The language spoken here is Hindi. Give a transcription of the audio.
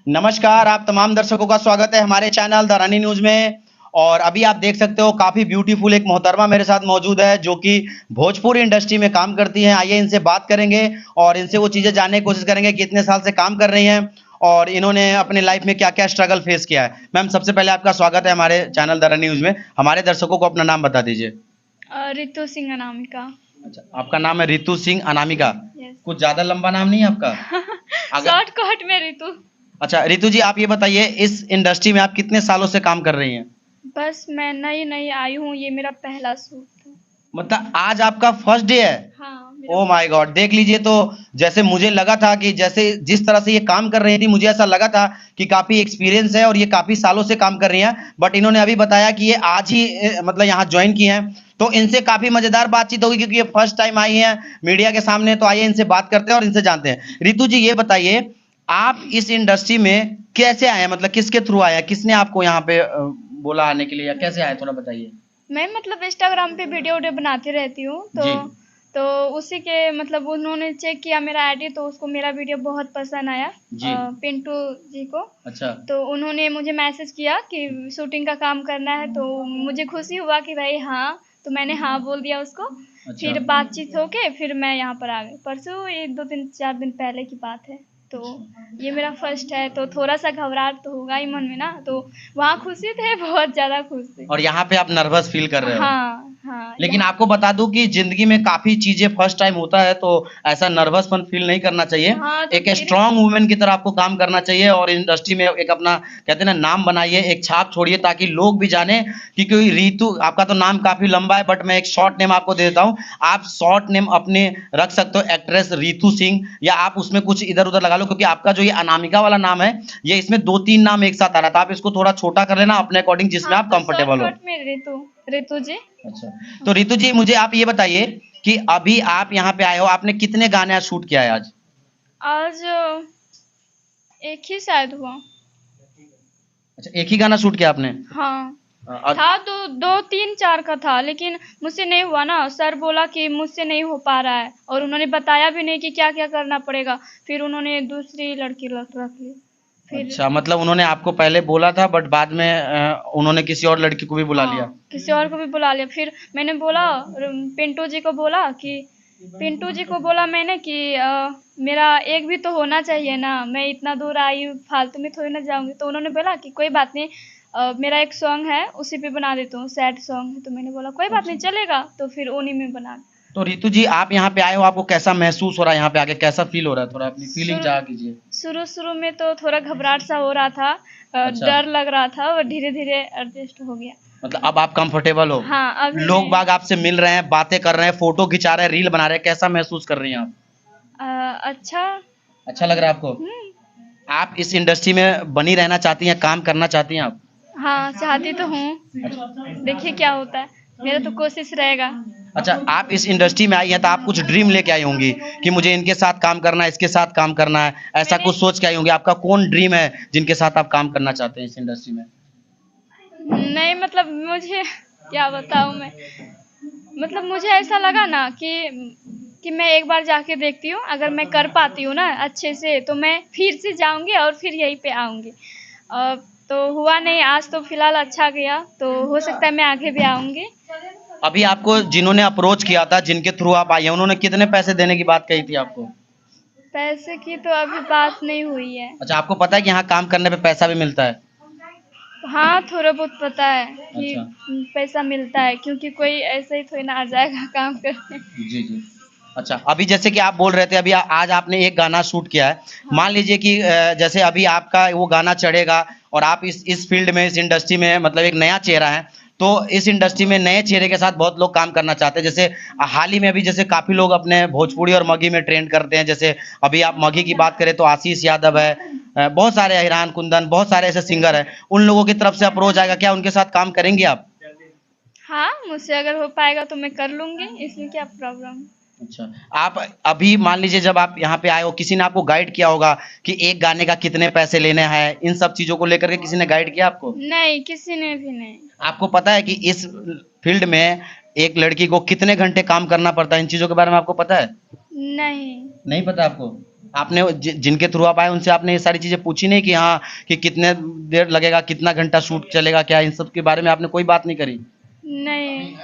नमस्कार, आप तमाम दर्शकों का स्वागत है हमारे चैनल द रनी न्यूज़ में। और अभी आप देख सकते हो काफ़ी ब्यूटीफुल एक मोहतरमा मेरे साथ मौजूद है जो कि भोजपुरी इंडस्ट्री में काम करती हैं। आइए इनसे बात करेंगे और इनसे वो चीज़ें जानने की कोशिश करेंगे कि इतने साल से काम कर रही हैं और इन्होंने अपने लाइफ में क्या-क्या स्ट्रगल फेस किया है। मैम, सबसे पहले आपका स्वागत है हमारे चैनल द रनी न्यूज़ में। हमारे दर्शकों को अपना नाम बता दीजिए। रितु सिंह अनामिका। अच्छा, आपका नाम है रितु सिंह अनामिका। यस। कुछ ज़्यादा लंबा नाम नहीं है आपका? अगर शॉर्टकट में रितु। अच्छा, रितु जी आप ये बताइए इस इंडस्ट्री में आप कितने सालों से काम कर रही हैं? बस मैं नई आई हूँ, ये मेरा पहला सूट था। मतलब आज आपका फर्स्ट डे है? हाँ, ओह माय गॉड! देख लीजिए, तो जैसे मुझे लगा था कि जैसे जिस तरह से ये काम कर रही थी, मुझे ऐसा लगा था कि काफ़ी एक्सपीरियंस है और ये काफ़ी सालों से काम कर रही हैं। बट इन्होंने अभी बताया कि ये आज ही मतलब यहाँ जॉइन की हैं। तो इनसे काफ़ी मज़ेदार बातचीत होगी क्योंकि ये फर्स्ट टाइम आई हैं मीडिया के सामने। तो आइए इनसे बात करते हैं और इनसे जानते हैं। रितु जी ये बताइए, आप इस इंडस्ट्री में कैसे आए हैं? मतलब किसके थ्रू आए हैं? किसने आपको यहाँ पे बोला आने के लिए या कैसे आए, थोड़ा बताइए? मैं मतलब इंस्टाग्राम पे वीडियो बनाती रहती हूँ, जी। तो उसी के मतलब उन्होंने चेक किया मेरा आईडी, तो उसको मेरा वीडियो बहुत पसंद आया। जी। पिंटू जी को। अच्छा। तो उन्होंने मुझे मैसेज किया कि शूटिंग का काम करना है, तो मुझे खुशी हुआ कि भाई हाँ, तो मैंने हाँ बोल दिया उसको। अच्छा। फिर बातचीत होके फिर मैं यहाँ पर आ गई। परसों 1 2 3 4 दिन पहले की बात है। तो ये मेरा फर्स्ट है, तो थोड़ा सा घबराहट तो होगा ही मन में ना। तो वहाँ खुशी थे, बहुत ज़्यादा खुशी। और यहाँ पे आप नर्वस फील कर रहे हो? हाँ हाँ। लेकिन आपको बता दूं कि जिंदगी में काफी चीजें फर्स्ट टाइम होता है, तो ऐसा नर्वसपन फील नहीं करना चाहिए। हाँ, तो एक स्ट्रांग वुमेन की तरह आपको काम करना चाहिए और इंडस्ट्री में एक अपना कहते हैं ना नाम बनाइए, एक छाप छोड़िए ताकि लोग भी जाने कि कोई रितु। आपका तो नाम काफी लंबा है बट मैं एक शॉर्ट नेम आपको दे देता हूँ। आप शॉर्ट नेम अपने रख सकते हो, एक्ट्रेस रितु सिंह, या आप उसमें कुछ इधर उधर लगा लो क्योंकि आपका जो ये अनामिका वाला नाम है ये इसमें 2-3 नाम एक साथ आ रहा था। आप इसको थोड़ा छोटा कर लेना अपने अकॉर्डिंग, जिसमें हाँ, आप तो कंफर्टेबल हो। शॉर्टकट में रितु जी। अच्छा, तो रितु जी मुझे आप ये बताइए कि अभी आप यहाँ पे आए हो, आपने कितने गाने शूट किया है आज? आज एक ही शायद हुआ। अच्छा, एक ही गाना शूट किया आपने? हाँ, और था दो 2 3 4 का था, लेकिन मुझसे नहीं हुआ ना। सर बोला कि मुझसे नहीं हो पा रहा है, और उन्होंने बताया भी नहीं कि क्या क्या करना पड़ेगा। फिर उन्होंने दूसरी लड़की रख ली। फिर अच्छा, मतलब उन्होंने आपको पहले बोला था बट बाद में उन्होंने किसी और लड़की को भी बुला लिया। हाँ, किसी और को भी बुला लिया। फिर मैंने बोला, पिंटू जी को बोला कि पिंटू जी को बोला मैंने कि मेरा एक भी तो होना चाहिए ना, मैं इतना दूर आई हूँ, फालतू में थोड़ी ना जाऊंगी। तो उन्होंने बोला कि कोई बात नहीं, मेरा एक सॉन्ग है उसी पे बना देता हूँ, सैड सॉन्ग है। तो मैंने बोला कोई बात नहीं, चलेगा। तो फिर उन्हीं में बना। तो रितु जी आप यहाँ पे आए हो, आपको कैसा महसूस हो रहा है? यहाँ पे आके कैसा फील हो रहा है? थोड़ा अपनी फीलिंग शुरू जाहिर कीजिए। शुरू शुरू में तो थोड़ा घबराहट सा हो रहा था, अच्छा। डर लग रहा था, और धीरे धीरे एडजस्ट हो गया। मतलब अब आप कंफर्टेबल हो? हाँ, अभी लोग मैं बाग आपसे मिल रहे हैं, बातें कर रहे हैं, फोटो खिंचा रहे हैं, रील बना रहे हैं, कैसा महसूस कर रही हैं आप? अच्छा। अच्छा लग रहा है आपको? आप इस इंडस्ट्री में बनी रहना चाहती हैं, काम करना चाहती हैं आप? हाँ, चाहती तो हूँ। देखिए क्या होता है, मेरा तो कोशिश रहेगा। अच्छा, आप इस इंडस्ट्री में आई हैं तो आप कुछ ड्रीम लेके आई होंगी कि मुझे इनके साथ काम करना है, इसके साथ काम करना है, ऐसा मैंने कुछ सोच के आई होंगी। आपका कौन ड्रीम है जिनके साथ आप काम करना चाहते हैं इस इंडस्ट्री में? नहीं, मतलब मुझे क्या बताऊँ मैं। मतलब मुझे ऐसा लगा ना कि मैं एक बार जाके देखती हूँ, अगर मैं कर पाती हूँ ना अच्छे से, तो मैं फिर से जाऊँगी और फिर यहीं पे आऊँगी। तो हुआ नहीं, आज तो फिलहाल अच्छा गया, तो हो सकता है मैं आगे भी आऊँगी। अभी आपको जिन्होंने अप्रोच किया था, जिनके थ्रू आप आई हैं, उन्होंने कितने पैसे देने की बात कही थी आपको? पैसे की तो अभी बात नहीं हुई है। अच्छा, आपको पता है कि यहाँ काम करने पे पैसा भी मिलता है? हाँ, थोड़ा बहुत पता है कि अच्छा। पैसा मिलता है, क्योंकि कोई ऐसे ही थोड़ी ना आ जाएगा काम करने। जी, जी। अच्छा, अभी जैसे कि आप बोल रहे थे अभी आज आपने एक गाना शूट किया है। मान लीजिए कि जैसे अभी आपका वो गाना चढ़ेगा और आप इस फ़ील्ड में, इस इंडस्ट्री में मतलब एक नया चेहरा है, तो इस इंडस्ट्री में नए चेहरे के साथ बहुत लोग काम करना चाहते हैं। जैसे हाल ही में अभी जैसे काफ़ी लोग अपने भोजपुरी और मगही में ट्रेंड करते हैं। जैसे अभी आप मगही की बात करें तो आशीष यादव है, बहुत सारे हिरान कुंदन, बहुत सारे ऐसे सिंगर हैं। उन लोगों की तरफ से अप्रोच आएगा, क्या उनके साथ काम करेंगी आप? हाँ, मुझसे अगर हो पाएगा तो मैं कर लूँगी, इसमें क्या प्रॉब्लम। अच्छा, आप अभी मान लीजिए जब आप यहाँ पे आए हो, किसी ने आपको गाइड किया होगा कि एक गाने का कितने पैसे लेने हैं, इन सब चीज़ों को लेकर के किसी ने गाइड किया आपको? नहीं, किसी ने भी नहीं। आपको पता है कि इस फील्ड में एक लड़की को कितने घंटे काम करना पड़ता है? इन चीज़ों के बारे में आपको पता है? नहीं। नहीं पता आपको? आपने जिनके थ्रू आप आए उनसे आपने ये सारी चीजें पूछी नहीं कि हाँ कि कितने देर लगेगा, कितना घंटा शूट चलेगा, क्या इन सब के बारे में आपने कोई बात नहीं करी? नहीं।